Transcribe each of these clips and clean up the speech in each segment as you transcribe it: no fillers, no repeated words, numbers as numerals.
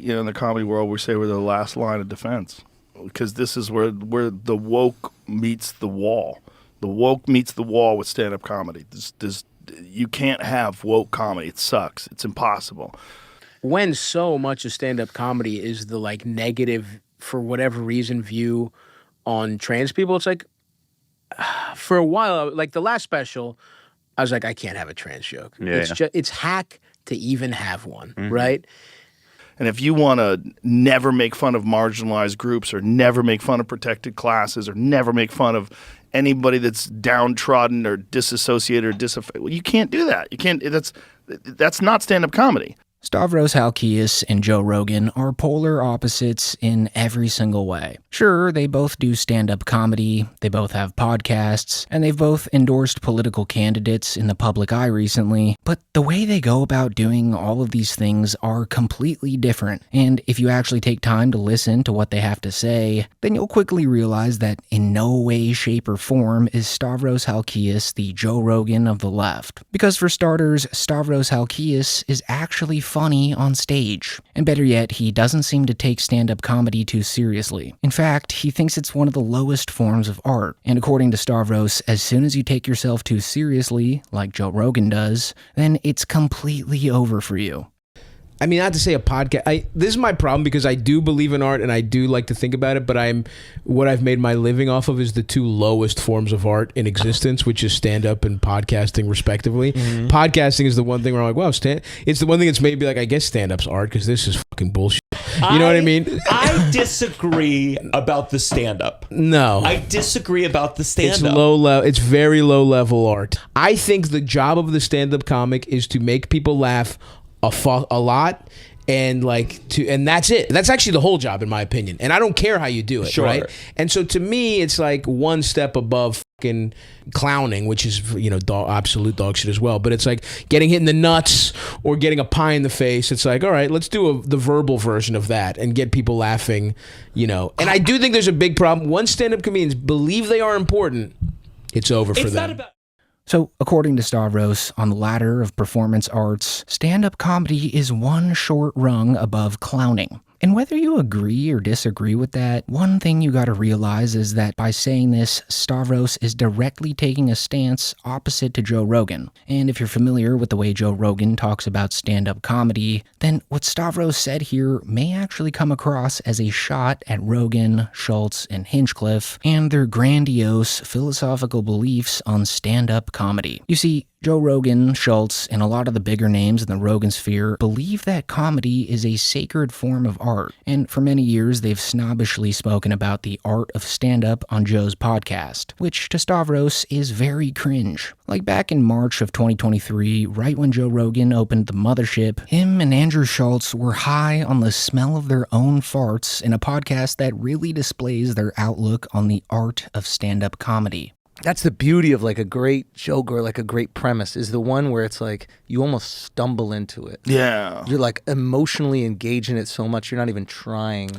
In the comedy world, we say we're the last line of defense because this is where the woke meets the wall. The woke meets the wall with stand-up comedy. You can't have woke comedy. It sucks. It's impossible. When so much of stand-up comedy is the like negative, for whatever reason, view on trans people, it's like for a while, like the last special, I was like, I can't have a trans joke. It's hack to even have one, right? And if you want to never make fun of marginalized groups or never make fun of protected classes or never make fun of anybody that's downtrodden or disassociated or disaffected, you can't do that. You can't. That's not stand-up comedy. Stavros Halkias and Joe Rogan are polar opposites in every single way. Sure, they both do stand-up comedy, they both have podcasts, and they've both endorsed political candidates in the public eye recently, but the way they go about doing all of these things are completely different. And if you actually take time to listen to what they have to say, then you'll quickly realize that in no way, shape, or form is Stavros Halkias the Joe Rogan of the left. Because for starters, Stavros Halkias is actually funny on stage. And better yet, he doesn't seem to take stand-up comedy too seriously. In fact, he thinks it's one of the lowest forms of art. And according to Stavros, as soon as you take yourself too seriously, like Joe Rogan does, then it's completely over for you. I mean, not to say a podcast. This is my problem because I do believe in art and I do like to think about it, but what I've made my living off of is the two lowest forms of art in existence, which is stand-up and podcasting, respectively. Mm-hmm. Podcasting is the one thing where I'm like, wow, it's the one thing that's made me like, I guess stand-up's art because this is fucking bullshit. You know what I mean? I disagree about the stand-up. No. I disagree about the stand-up. It's low level. It's very low-level art. I think the job of the stand-up comic is to make people laugh a lot, and and that's it. That's actually the whole job, in my opinion. And I don't care how you do it, sure. Right? And so to me, it's like one step above fucking clowning, which is absolute dog shit as well. But it's like getting hit in the nuts or getting a pie in the face. It's like, all right, let's do the verbal version of that and get people laughing. And I do think there's a big problem. Once stand-up comedians believe they are important, it's over for them. So, according to Stavros, on the ladder of performance arts, stand-up comedy is one short rung above clowning. And whether you agree or disagree with that, one thing you gotta realize is that by saying this, Stavros is directly taking a stance opposite to Joe Rogan. And if you're familiar with the way Joe Rogan talks about stand-up comedy, then what Stavros said here may actually come across as a shot at Rogan, Schultz, and Hinchcliffe and their grandiose philosophical beliefs on stand-up comedy. You see, Joe Rogan, Schultz, and a lot of the bigger names in the Rogan sphere believe that comedy is a sacred form of art, and for many years they've snobbishly spoken about the art of stand-up on Joe's podcast, which to Stavros is very cringe. Like back in March of 2023, right when Joe Rogan opened the mothership, him and Andrew Schultz were high on the smell of their own farts in a podcast that really displays their outlook on the art of stand-up comedy. That's the beauty of like a great joke or like a great premise, is the one where it's like you almost stumble into it. Yeah. You're like emotionally engaged in it so much you're not even trying.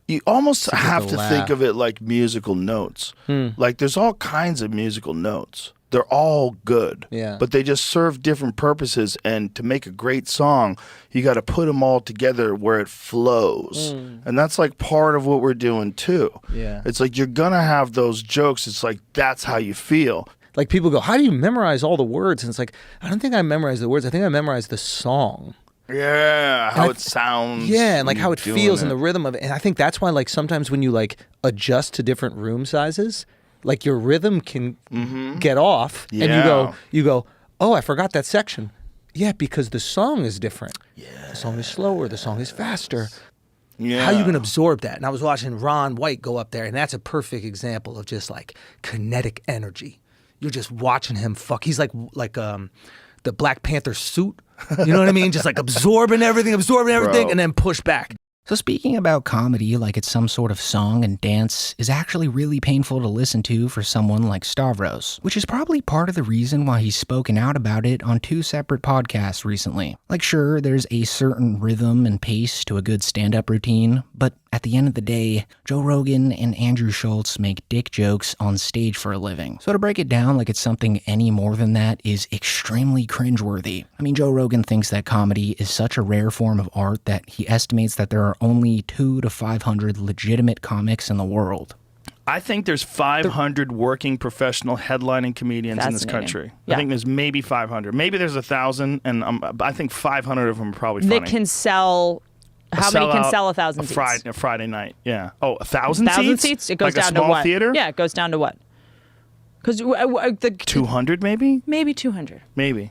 You almost have to think of it like musical notes. Like there's all kinds of musical notes. They're all good, but they just serve different purposes. And to make a great song, you got to put them all together where it flows. And that's like part of what we're doing too. Yeah. It's like you're going to have those jokes. It's like that's how you feel. Like people go, how do you memorize all the words? And it's like, I don't think I memorized the words. I think I memorized the song. Yeah, how it sounds. Yeah, and like how it feels and the rhythm of it. And I think that's why like sometimes when you like adjust to different room sizes, like your rhythm can get off, and you go, oh, I forgot that section. Yeah, because the song is different. Yeah, the song is slower. The song is faster. Yeah, how you gonna absorb that? And I was watching Ron White go up there, and that's a perfect example of just like kinetic energy. You're just watching him fuck. He's like the Black Panther suit. You know what I mean? Just like absorbing everything, and then push back. So speaking about comedy like it's some sort of song and dance is actually really painful to listen to for someone like Stavros, which is probably part of the reason why he's spoken out about it on 2 separate podcasts recently. Like sure, there's a certain rhythm and pace to a good stand-up routine, but at the end of the day, Joe Rogan and Andrew Schulz make dick jokes on stage for a living. So to break it down like it's something any more than that is extremely cringeworthy. I mean, Joe Rogan thinks that comedy is such a rare form of art that he estimates that there are only 200 to 500 legitimate comics in the world. I think there's 500 working professional headlining comedians in this country. Yeah. I think there's maybe 500. Maybe there's 1,000, and I think 500 of them are probably funny. That can sell. How many can sell 1,000 seats? A Friday night, yeah. Oh, 1,000 seats? 1,000 seats? It goes like down a small to what? theater? Yeah, it goes down to what? Because 200 maybe? Maybe 200. Maybe.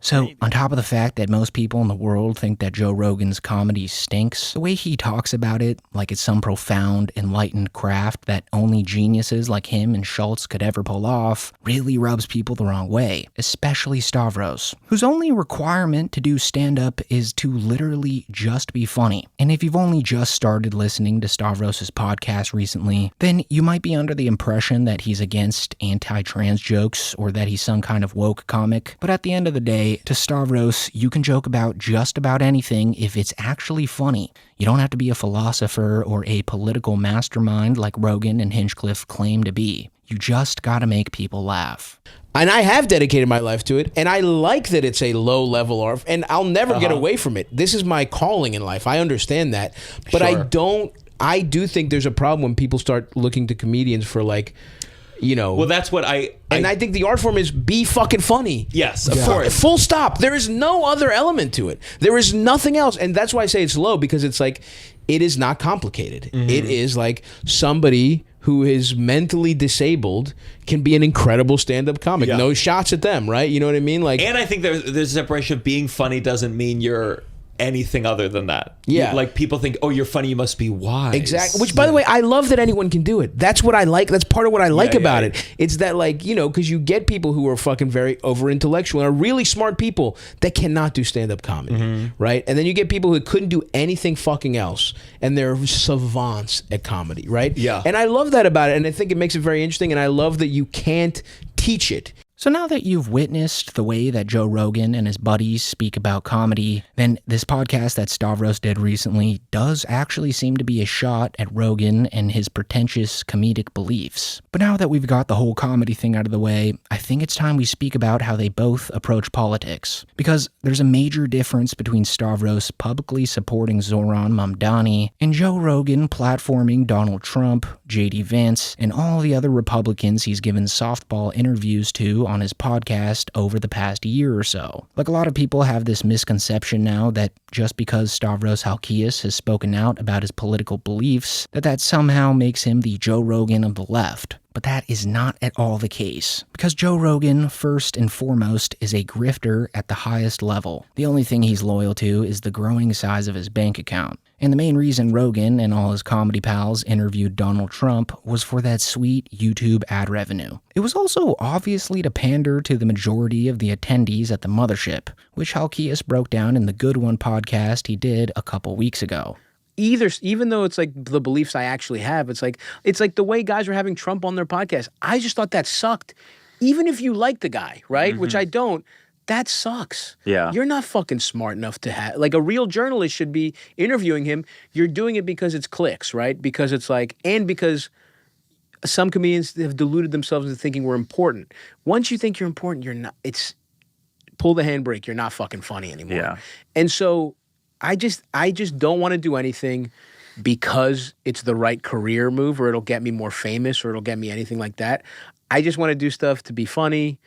So, on top of the fact that most people in the world think that Joe Rogan's comedy stinks, the way he talks about it, like it's some profound, enlightened craft that only geniuses like him and Schultz could ever pull off, really rubs people the wrong way, especially Stavros, whose only requirement to do stand-up is to literally just be funny. And if you've only just started listening to Stavros' podcast recently, then you might be under the impression that he's against anti-trans jokes or that he's some kind of woke comic, but at the end of the day, to Stavros, you can joke about just about anything if it's actually funny. You don't have to be a philosopher or a political mastermind like Rogan and Hinchcliffe claim to be. You just gotta make people laugh. And I have dedicated my life to it, and I like that it's a low-level art, and I'll never get away from it. This is my calling in life. I understand that. But I do think there's a problem when people start looking to comedians for like, you know. Well, that's what I think the art form is be fucking funny. Yes, of course. Full stop. There is no other element to it. There is nothing else. And that's why I say it's low, because it's like, it is not complicated. Mm-hmm. It is like somebody who is mentally disabled can be an incredible stand-up comic. Yeah. No shots at them, right? You know what I mean? Like, and I think there's a separation of being funny doesn't mean you're anything other than that. Yeah. Like people think, oh, you're funny, you must be wise. Exactly. Which, by the way, I love that anyone can do it. That's what I like. That's part of what I like about it. It's that, like, you know, because you get people who are fucking very over-intellectual and are really smart people that cannot do stand-up comedy, right? And then you get people who couldn't do anything fucking else, and they're savants at comedy, right? Yeah. And I love that about it, and I think it makes it very interesting, and I love that you can't teach it. So now that you've witnessed the way that Joe Rogan and his buddies speak about comedy, then this podcast that Stavros did recently does actually seem to be a shot at Rogan and his pretentious comedic beliefs. But now that we've got the whole comedy thing out of the way, I think it's time we speak about how they both approach politics. Because there's a major difference between Stavros publicly supporting Zoran Mamdani and Joe Rogan platforming Donald Trump, J.D. Vance, and all the other Republicans he's given softball interviews to on his podcast over the past year or so. Like, a lot of people have this misconception now that just because Stavros Halkias has spoken out about his political beliefs, that somehow makes him the Joe Rogan of the left. But that is not at all the case. Because Joe Rogan, first and foremost, is a grifter at the highest level. The only thing he's loyal to is the growing size of his bank account. And the main reason Rogan and all his comedy pals interviewed Donald Trump was for that sweet YouTube ad revenue. It was also obviously to pander to the majority of the attendees at the mothership, which Halkias broke down in the Good One podcast he did a couple weeks ago. Even though it's like the beliefs I actually have, it's like the way guys were having Trump on their podcast. I just thought that sucked. Even if you like the guy, right? Which I don't, that sucks. Yeah. You're not fucking smart enough to have, like, a real journalist should be interviewing him. You're doing it because it's clicks, right? Because it's like, and because some comedians have deluded themselves into thinking we're important. Once you think you're important, you're not, pull the handbrake, you're not fucking funny anymore. Yeah. And so I just don't want to do anything because it's the right career move or it'll get me more famous or it'll get me anything like that. I just want to do stuff to be funny,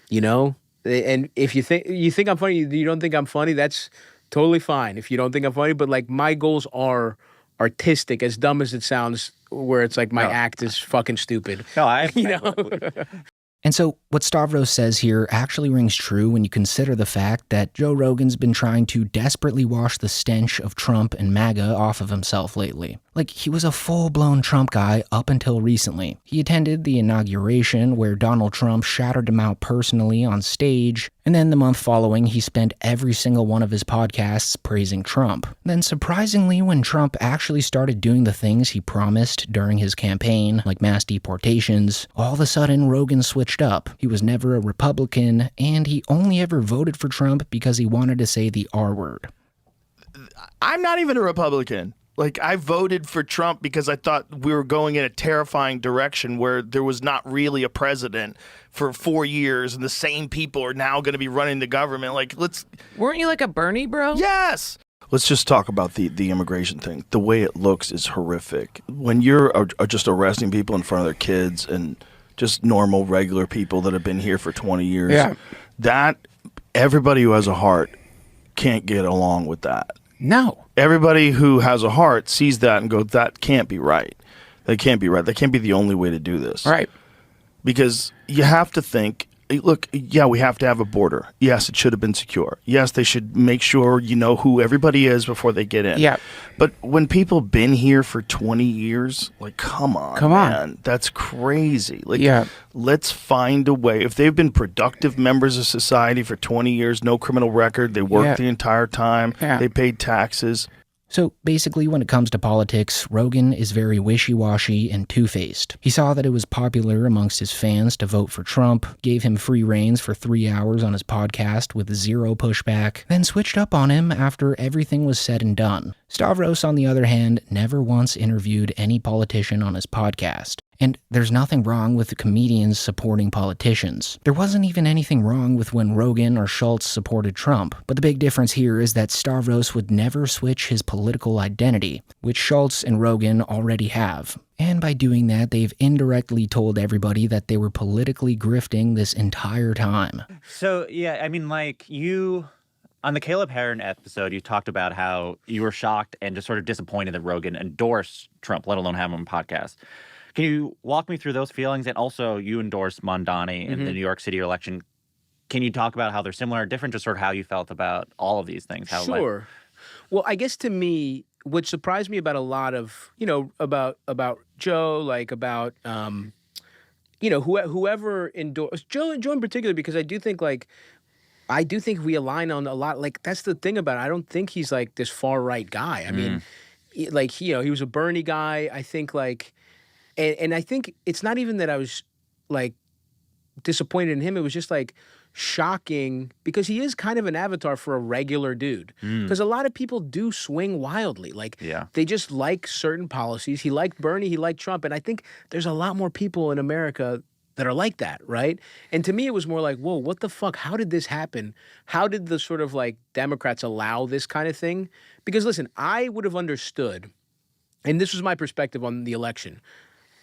you know? And if you think I'm funny, you don't think I'm funny, that's totally fine if you don't think I'm funny. But, like, my goals are artistic, as dumb as it sounds, where it's like my act is fucking stupid. No, you know? And so what Stavros says here actually rings true when you consider the fact that Joe Rogan's been trying to desperately wash the stench of Trump and MAGA off of himself lately. Like, he was a full-blown Trump guy up until recently. He attended the inauguration where Donald Trump shouted him out personally on stage, and then the month following, he spent every single one of his podcasts praising Trump. Then, surprisingly, when Trump actually started doing the things he promised during his campaign, like mass deportations, all of a sudden Rogan switched up. He was never a Republican, and he only ever voted for Trump because he wanted to say the R word. I'm not even a Republican. Like, I voted for Trump because I thought we were going in a terrifying direction where there was not really a president for 4 years and the same people are now going to be running the government. Like, Weren't you like a Bernie bro? Yes. Let's just talk about the immigration thing. The way it looks is horrific. When you're just arresting people in front of their kids and just normal, regular people that have been here for 20 years, that everybody who has a heart can't get along with that. No. Everybody who has a heart sees that and goes, that can't be right. That can't be right. That can't be the only way to do this. Right. Because you have to think, look, yeah, we have to have a border. Yes, it should have been secure. Yes, they should make sure you know who everybody is before they get in. Yeah. But when people been here for 20 years, like, come on, man. That's crazy. Like, let's find a way. If they've been productive members of society for 20 years, no criminal record, they worked the entire time, they paid taxes. So basically, when it comes to politics, Rogan is very wishy-washy and two-faced. He saw that it was popular amongst his fans to vote for Trump, gave him free reins for 3 hours on his podcast with zero pushback, then switched up on him after everything was said and done. Stavros, on the other hand, never once interviewed any politician on his podcast. And there's nothing wrong with the comedians supporting politicians. There wasn't even anything wrong with when Rogan or Schultz supported Trump. But the big difference here is that Stavros would never switch his political identity, which Schultz and Rogan already have. And by doing that, they've indirectly told everybody that they were politically grifting this entire time. So, yeah, I mean, like, on the Caleb Heron episode, you talked about how you were shocked and just sort of disappointed that Rogan endorsed Trump, let alone have him on a podcast. Can you walk me through those feelings? And also, you endorsed Mondani in the New York City election. Can you talk about how they're similar or different, just sort of how you felt about all of these things? Sure. Well, I guess to me, what surprised me about a lot of, about Joe, like about, whoever endorsed, Joe in particular, because I do think we align on a lot. Like, that's the thing about it. I don't think he's like this far right guy. I mean, like, he was a Bernie guy. I think and I think it's not even that I was like disappointed in him. It was just like shocking because he is kind of an avatar for a regular dude. Because a lot of people do swing wildly. Like, they just like certain policies. He liked Bernie, he liked Trump. And I think there's a lot more people in America that are like that, right? And to me, it was more like, whoa, what the fuck? How did this happen? How did the sort of like Democrats allow this kind of thing? Because listen, I would have understood, and this was my perspective on the election.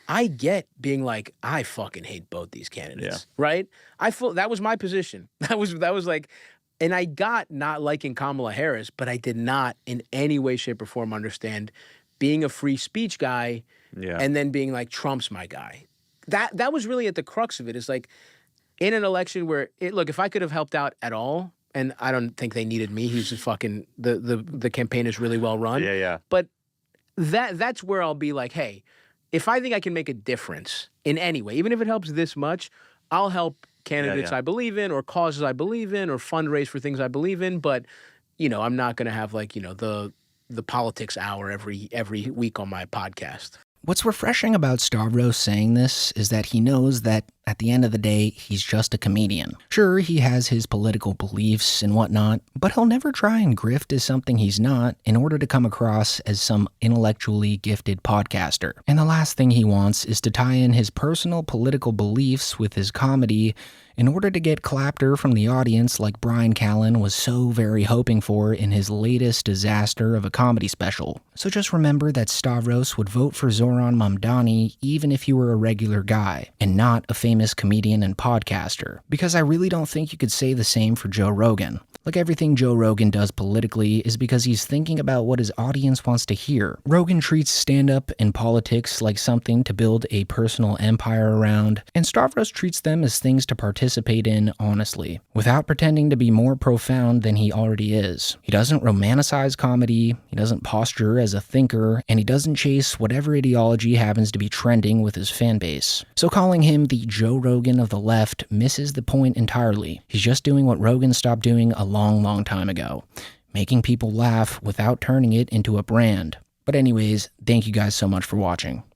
I get being like, I fucking hate both these candidates, right? That was my position. That was like, and I got not liking Kamala Harris, but I did not in any way, shape, or form understand being a free speech guy and then being like, Trump's my guy. That was really at the crux of it. Is like, in an election where, look, if I could have helped out at all, and I don't think they needed me. He's just fucking, the campaign is really well run. But that's where I'll be like, hey, if I think I can make a difference in any way, even if it helps this much, I'll help candidates I believe in or causes I believe in or fundraise for things I believe in. But, I'm not going to have like, the politics hour every week on my podcast. What's refreshing about Stavros saying this is that he knows that at the end of the day, he's just a comedian. Sure, he has his political beliefs and whatnot, but he'll never try and grift as something he's not in order to come across as some intellectually gifted podcaster. And the last thing he wants is to tie in his personal political beliefs with his comedy in order to get clapter from the audience like Brian Callen was so very hoping for in his latest disaster of a comedy special. So just remember that Stavros would vote for Zoran Mamdani even if you were a regular guy, and not a famous comedian and podcaster. Because I really don't think you could say the same for Joe Rogan. Like, everything Joe Rogan does politically is because he's thinking about what his audience wants to hear. Rogan treats stand-up and politics like something to build a personal empire around, and Stavros treats them as things to participate in honestly, without pretending to be more profound than he already is. He doesn't romanticize comedy, he doesn't posture as a thinker, and he doesn't chase whatever ideology happens to be trending with his fan base. So calling him the Joe Rogan of the left misses the point entirely. He's just doing what Rogan stopped doing a long time ago, making people laugh without turning it into a brand. But anyways, thank you guys so much for watching.